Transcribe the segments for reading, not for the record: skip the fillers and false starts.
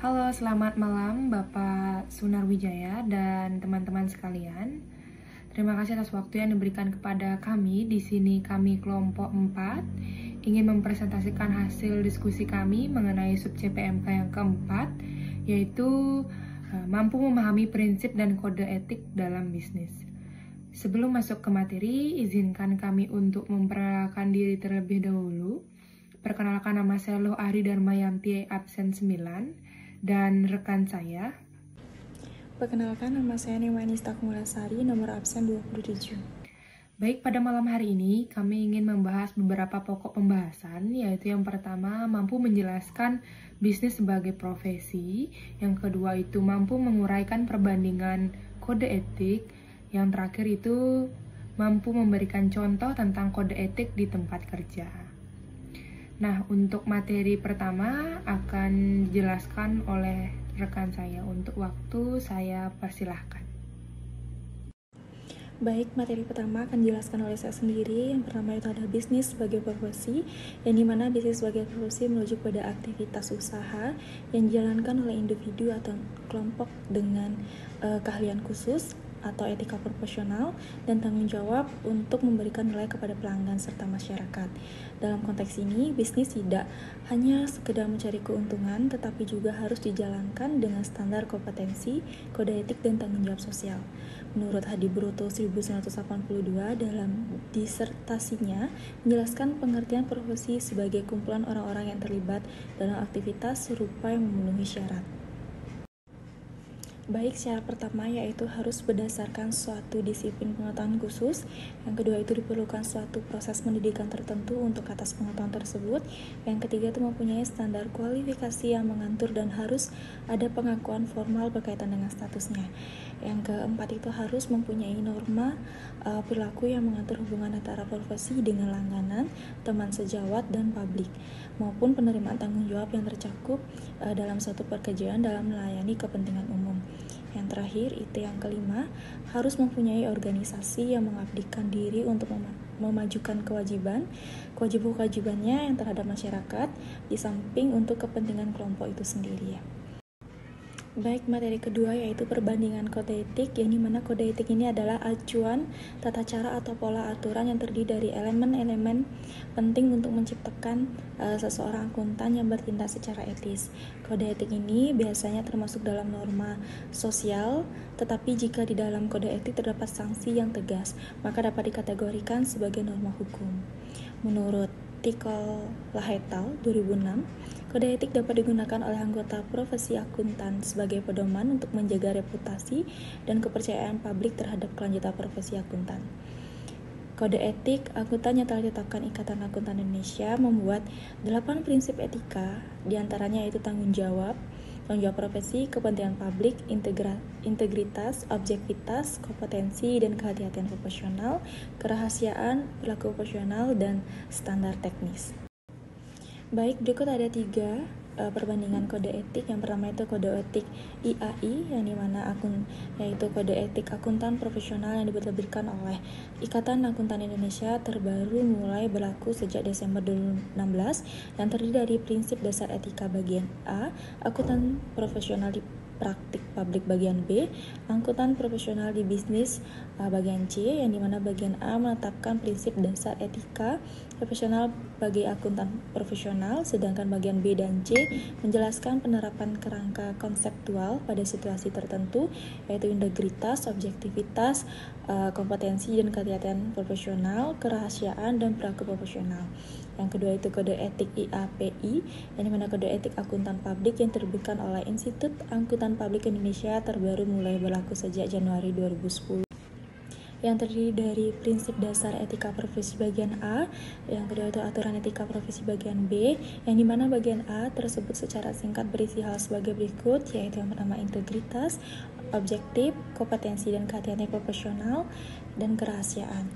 Halo, selamat malam Bapak Sunarwijaya dan teman-teman sekalian. Terima kasih atas waktu yang diberikan kepada kami. Di sini kami kelompok 4 ingin mempresentasikan hasil diskusi kami mengenai sub CPMK yang keempat, yaitu mampu memahami prinsip dan kode etik dalam bisnis. Sebelum masuk ke materi, izinkan kami untuk memperkenalkan diri terlebih dahulu. Perkenalkan, nama saya Loh Ari Darmayanti, absen 9, dan rekan saya. Perkenalkan, nama saya Nemayanista Kumulasari, nomor absen 27. Baik, pada malam hari ini kami ingin membahas beberapa pokok pembahasan, yaitu yang pertama, mampu menjelaskan bisnis sebagai profesi. Yang kedua itu mampu menguraikan perbandingan kode etik. Yang terakhir itu mampu memberikan contoh tentang kode etik di tempat kerja. Nah, untuk materi pertama akan dijelaskan oleh rekan saya. Untuk waktu saya persilahkan. Baik, materi pertama akan dijelaskan oleh saya sendiri. Yang pertama itu adalah bisnis sebagai profesi, yang dimana bisnis sebagai profesi merujuk pada aktivitas usaha yang dijalankan oleh individu atau kelompok dengan keahlian khusus atau etika proporsional dan tanggung jawab untuk memberikan nilai kepada pelanggan serta masyarakat. Dalam konteks ini, bisnis tidak hanya sekedar mencari keuntungan, tetapi juga harus dijalankan dengan standar kompetensi, kode etik, dan tanggung jawab sosial. Menurut Hadi Broto 1982 dalam disertasinya menjelaskan pengertian profesi sebagai kumpulan orang-orang yang terlibat dalam aktivitas serupa yang memenuhi syarat. Baik, syarat pertama yaitu harus berdasarkan suatu disiplin pengetahuan khusus. Yang kedua itu diperlukan suatu proses pendidikan tertentu untuk atas pengetahuan tersebut. Yang ketiga itu mempunyai standar kualifikasi yang mengatur dan harus ada pengakuan formal berkaitan dengan statusnya. Yang keempat itu harus mempunyai norma perilaku yang mengatur hubungan antara profesi dengan langganan, teman sejawat, dan publik, maupun penerimaan tanggung jawab yang tercakup dalam suatu pekerjaan dalam melayani kepentingan umum. Yang terakhir itu yang kelima, harus mempunyai organisasi yang mengabdikan diri untuk memajukan kewajibannya yang terhadap masyarakat, di samping untuk kepentingan kelompok itu sendiri. Baik, materi kedua yaitu perbandingan kode etik, yang dimana kode etik ini adalah acuan, tata cara atau pola aturan yang terdiri dari elemen-elemen penting untuk menciptakan seseorang akuntan yang bertindak secara etis. Kode etik ini biasanya termasuk dalam norma sosial, tetapi jika di dalam kode etik terdapat sanksi yang tegas, maka dapat dikategorikan sebagai norma hukum. Menurut Tikol Lahetal 2006, kode etik dapat digunakan oleh anggota profesi akuntan sebagai pedoman untuk menjaga reputasi dan kepercayaan publik terhadap kelanjutan profesi akuntan. Kode etik akuntan yang telah ditetapkan Ikatan Akuntan Indonesia membuat 8 prinsip etika, diantaranya yaitu tanggung jawab profesi, kepentingan publik, integritas, objektivitas, kompetensi, dan kehati-hatian profesional, kerahasiaan, perilaku profesional, dan standar teknis. Baik, berikut ada 3 perbandingan kode etik. Yang pertama itu kode etik IAI, yang dimana yaitu kode etik akuntan profesional yang diterbitkan oleh Ikatan Akuntan Indonesia, terbaru mulai berlaku sejak Desember 2016 dan terdiri dari prinsip dasar etika bagian A, akuntan profesional di praktik publik bagian B, akuntan profesional di bisnis bagian C, yang dimana bagian A menetapkan prinsip dasar etika profesional bagi akuntan profesional, sedangkan bagian B dan C menjelaskan penerapan kerangka konseptual pada situasi tertentu, yaitu integritas, objektivitas, kompetensi dan kehati-hatian profesional, kerahasiaan, dan perilaku profesional. Yang kedua itu kode etik IAPI, yang dimana kode etik akuntan publik yang diterbitkan oleh Institut Akuntan Publik Indonesia, terbaru mulai berlaku sejak Januari 2010. Yang terdiri dari prinsip dasar etika profesi bagian A, yang kedua itu aturan etika profesi bagian B, yang dimana bagian A tersebut secara singkat berisi hal sebagai berikut, yaitu yang pertama integritas, objektif, kompetensi dan kehati-hatian profesional, dan kerahasiaan.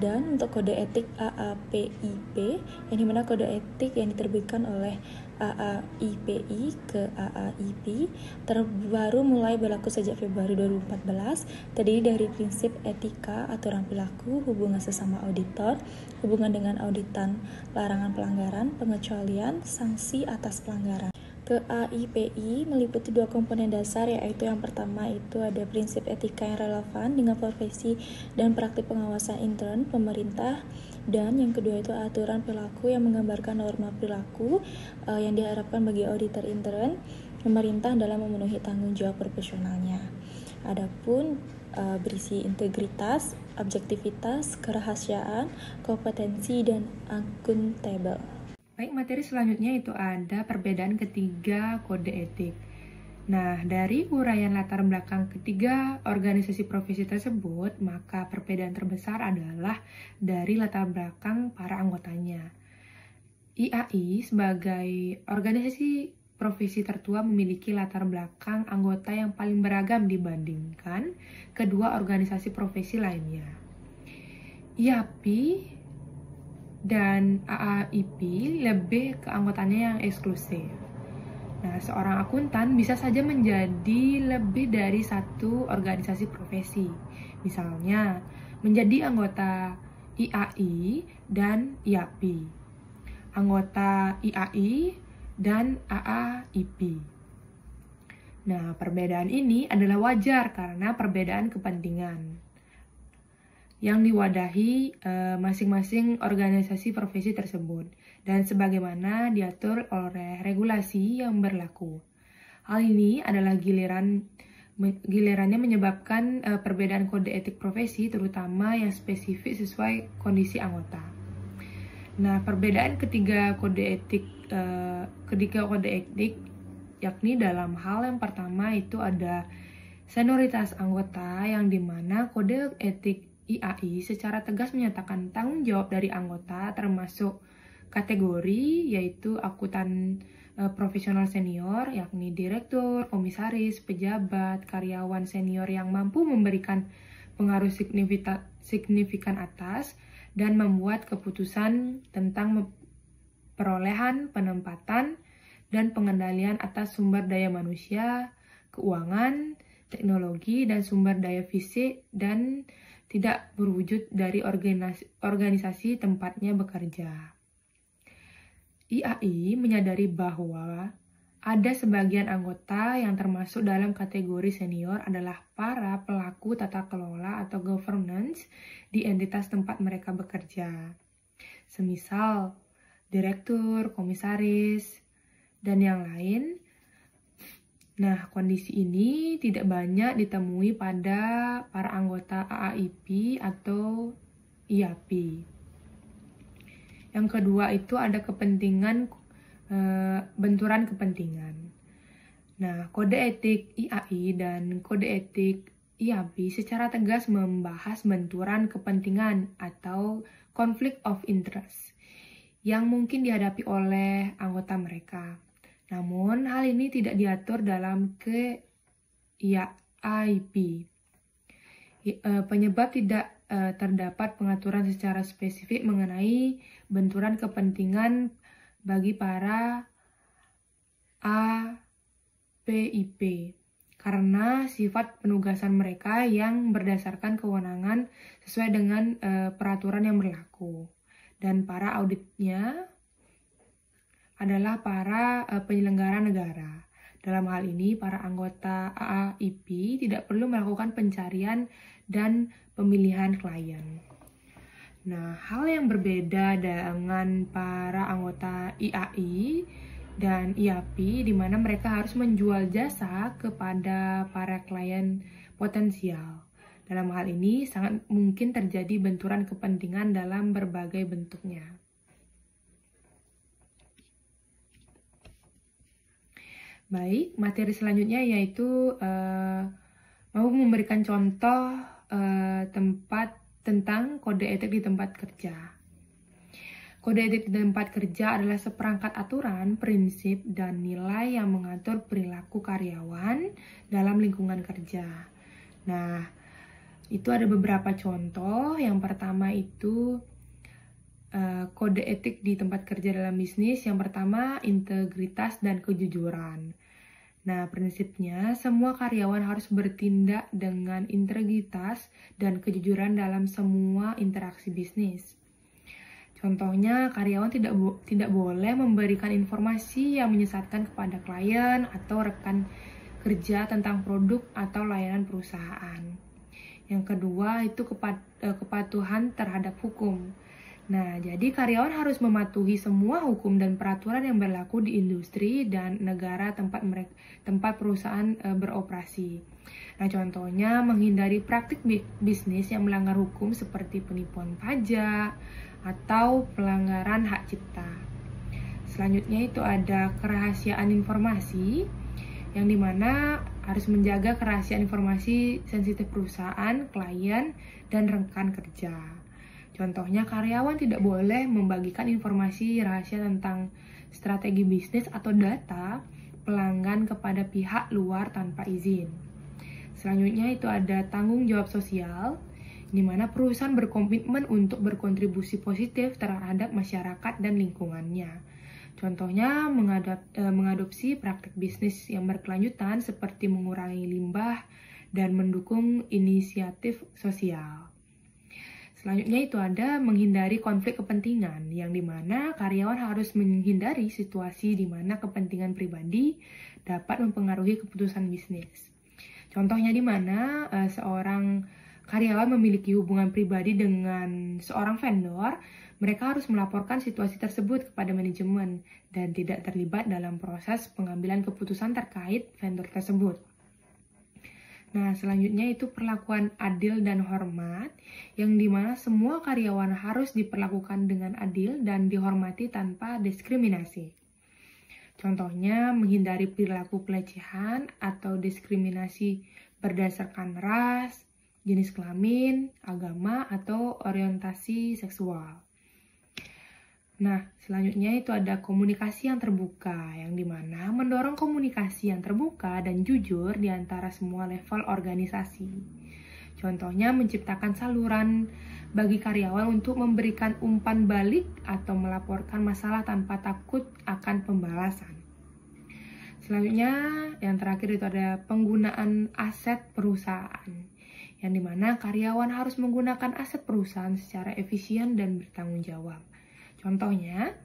Dan untuk kode etik AAPIP, yang dimana kode etik yang diterbitkan oleh AAIPI ke AAIP terbaru mulai berlaku sejak Februari 2014, terdiri dari prinsip etika, aturan perilaku, hubungan sesama auditor, hubungan dengan auditan, larangan pelanggaran, pengecualian, sanksi atas pelanggaran. KAIPI meliputi 2 komponen dasar, yaitu yang pertama itu ada prinsip etika yang relevan dengan profesi dan praktik pengawasan intern pemerintah, dan yang kedua itu aturan perilaku yang menggambarkan norma perilaku yang diharapkan bagi auditor intern pemerintah dalam memenuhi tanggung jawab profesionalnya. Adapun berisi integritas, objektivitas, kerahasiaan, kompetensi, dan akuntabel. Baik, materi selanjutnya itu ada perbedaan ketiga kode etik. Nah, dari uraian latar belakang ketiga organisasi profesi tersebut, maka perbedaan terbesar adalah dari latar belakang para anggotanya. IAI sebagai organisasi profesi tertua memiliki latar belakang anggota yang paling beragam dibandingkan kedua organisasi profesi lainnya. IAPI dan AAIP lebih ke anggotanya yang eksklusif. Nah, seorang akuntan bisa saja menjadi lebih dari satu organisasi profesi. Misalnya, menjadi anggota IAI dan IAPI, anggota IAI dan AAIP. Nah, perbedaan ini adalah wajar karena perbedaan kepentingan yang diwadahi masing-masing organisasi profesi tersebut dan sebagaimana diatur oleh regulasi yang berlaku. Hal ini adalah gilirannya menyebabkan perbedaan kode etik profesi terutama yang spesifik sesuai kondisi anggota. Nah, perbedaan ketiga kode etik yakni dalam hal yang pertama itu ada senioritas anggota yang dimana kode etik IAI secara tegas menyatakan tanggung jawab dari anggota termasuk kategori yaitu akuntan profesional senior yakni direktur, komisaris, pejabat, karyawan senior yang mampu memberikan pengaruh signifikan atas dan membuat keputusan tentang perolehan, penempatan, dan pengendalian atas sumber daya manusia, keuangan, teknologi, dan sumber daya fisik dan tidak berwujud dari organisasi tempatnya bekerja. IAI menyadari bahwa ada sebagian anggota yang termasuk dalam kategori senior adalah para pelaku tata kelola atau governance di entitas tempat mereka bekerja. Semisal direktur, komisaris, dan yang lain. Nah, kondisi ini tidak banyak ditemui pada para anggota AAIP atau IAP. Yang kedua itu ada benturan kepentingan. Nah, kode etik IAI dan kode etik IAP secara tegas membahas benturan kepentingan atau conflict of interest yang mungkin dihadapi oleh anggota mereka. Namun, hal ini tidak diatur dalam IAIP. Penyebab tidak terdapat pengaturan secara spesifik mengenai benturan kepentingan bagi para APIP karena sifat penugasan mereka yang berdasarkan kewenangan sesuai dengan peraturan yang berlaku dan para auditnya adalah para penyelenggara negara. Dalam hal ini, para anggota AAIP tidak perlu melakukan pencarian dan pemilihan klien. Nah, hal yang berbeda dengan para anggota IAI dan IAP, di mana mereka harus menjual jasa kepada para klien potensial. Dalam hal ini, sangat mungkin terjadi benturan kepentingan dalam berbagai bentuknya. Baik, materi selanjutnya yaitu mau memberikan contoh tentang kode etik di tempat kerja. Kode etik di tempat kerja adalah seperangkat aturan, prinsip, dan nilai yang mengatur perilaku karyawan dalam lingkungan kerja. Nah, itu ada beberapa contoh. Yang pertama itu kode etik di tempat kerja dalam bisnis. Yang pertama, integritas dan kejujuran. Nah, prinsipnya semua karyawan harus bertindak dengan integritas dan kejujuran dalam semua interaksi bisnis. Contohnya, karyawan tidak boleh memberikan informasi yang menyesatkan kepada klien atau rekan kerja tentang produk atau layanan perusahaan. Yang kedua itu kepatuhan terhadap hukum. Nah, jadi karyawan harus mematuhi semua hukum dan peraturan yang berlaku di industri dan negara tempat perusahaan beroperasi. Nah, contohnya menghindari praktik bisnis yang melanggar hukum seperti penipuan pajak atau pelanggaran hak cipta. Selanjutnya itu ada kerahasiaan informasi, yang dimana harus menjaga kerahasiaan informasi sensitif perusahaan, klien, dan rekan kerja. Contohnya, karyawan tidak boleh membagikan informasi rahasia tentang strategi bisnis atau data pelanggan kepada pihak luar tanpa izin. Selanjutnya itu ada tanggung jawab sosial, di mana perusahaan berkomitmen untuk berkontribusi positif terhadap masyarakat dan lingkungannya. Contohnya, mengadopsi praktik bisnis yang berkelanjutan seperti mengurangi limbah dan mendukung inisiatif sosial. Selanjutnya itu ada menghindari konflik kepentingan, yang dimana karyawan harus menghindari situasi di mana kepentingan pribadi dapat mempengaruhi keputusan bisnis. Contohnya di mana seorang karyawan memiliki hubungan pribadi dengan seorang vendor, mereka harus melaporkan situasi tersebut kepada manajemen dan tidak terlibat dalam proses pengambilan keputusan terkait vendor tersebut. Nah, selanjutnya itu perlakuan adil dan hormat, yang dimana semua karyawan harus diperlakukan dengan adil dan dihormati tanpa diskriminasi. Contohnya, menghindari perilaku pelecehan atau diskriminasi berdasarkan ras, jenis kelamin, agama, atau orientasi seksual. Nah, selanjutnya itu ada komunikasi yang terbuka, yang dimana mendorong komunikasi yang terbuka dan jujur di antara semua level organisasi. Contohnya, menciptakan saluran bagi karyawan untuk memberikan umpan balik atau melaporkan masalah tanpa takut akan pembalasan. Selanjutnya, yang terakhir itu ada penggunaan aset perusahaan, yang dimana karyawan harus menggunakan aset perusahaan secara efisien dan bertanggung jawab. Contohnya,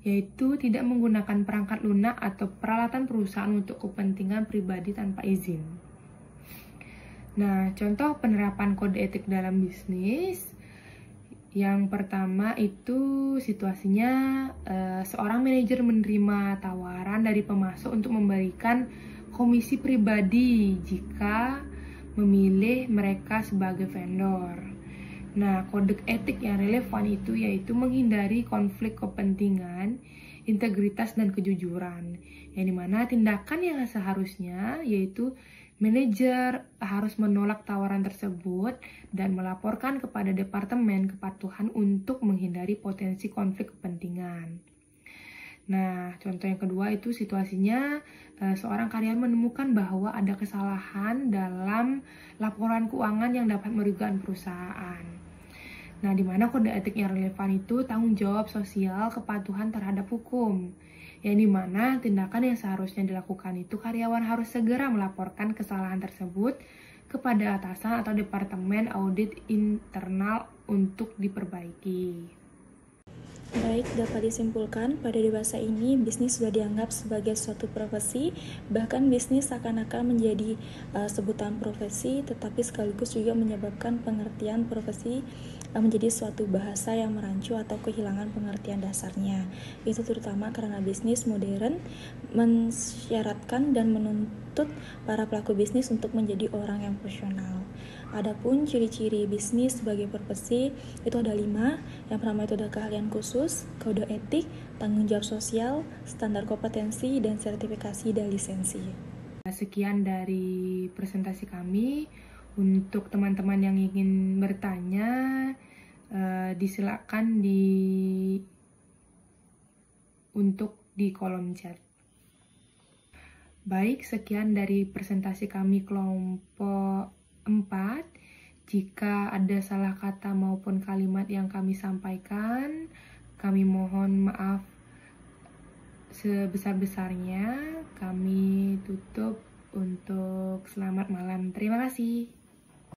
yaitu tidak menggunakan perangkat lunak atau peralatan perusahaan untuk kepentingan pribadi tanpa izin. Nah, contoh penerapan kode etik dalam bisnis. Yang pertama itu situasinya seorang manajer menerima tawaran dari pemasok untuk memberikan komisi pribadi jika memilih mereka sebagai vendor. Nah, kode etik yang relevan itu yaitu menghindari konflik kepentingan, integritas, dan kejujuran. Yang dimana tindakan yang seharusnya yaitu manajer harus menolak tawaran tersebut dan melaporkan kepada Departemen Kepatuhan untuk menghindari potensi konflik kepentingan. Nah, contoh yang kedua itu situasinya seorang karyawan menemukan bahwa ada kesalahan dalam laporan keuangan yang dapat merugikan perusahaan. Nah, di mana kode etik yang relevan itu tanggung jawab sosial kepatuhan terhadap hukum. Yang dimana tindakan yang seharusnya dilakukan itu karyawan harus segera melaporkan kesalahan tersebut kepada atasan atau departemen audit internal untuk diperbaiki. Baik, dapat disimpulkan pada dewasa ini bisnis sudah dianggap sebagai suatu profesi, bahkan bisnis seakan-akan menjadi sebutan profesi, tetapi sekaligus juga menyebabkan pengertian profesi menjadi suatu bahasa yang merancu atau kehilangan pengertian dasarnya. Itu terutama karena bisnis modern mensyaratkan dan menuntut para pelaku bisnis untuk menjadi orang yang profesional. Adapun ciri-ciri bisnis sebagai profesi itu ada 5. Yang pertama itu ada keahlian khusus, kode etik, tanggung jawab sosial, standar kompetensi, dan sertifikasi dan lisensi. Sekian dari presentasi kami. Untuk teman-teman yang ingin bertanya, disilakan untuk di kolom chat. Baik, sekian dari presentasi kami kelompok 4. Jika ada salah kata maupun kalimat yang kami sampaikan, kami mohon maaf sebesar-besarnya. Kami tutup untuk selamat malam. Terima kasih.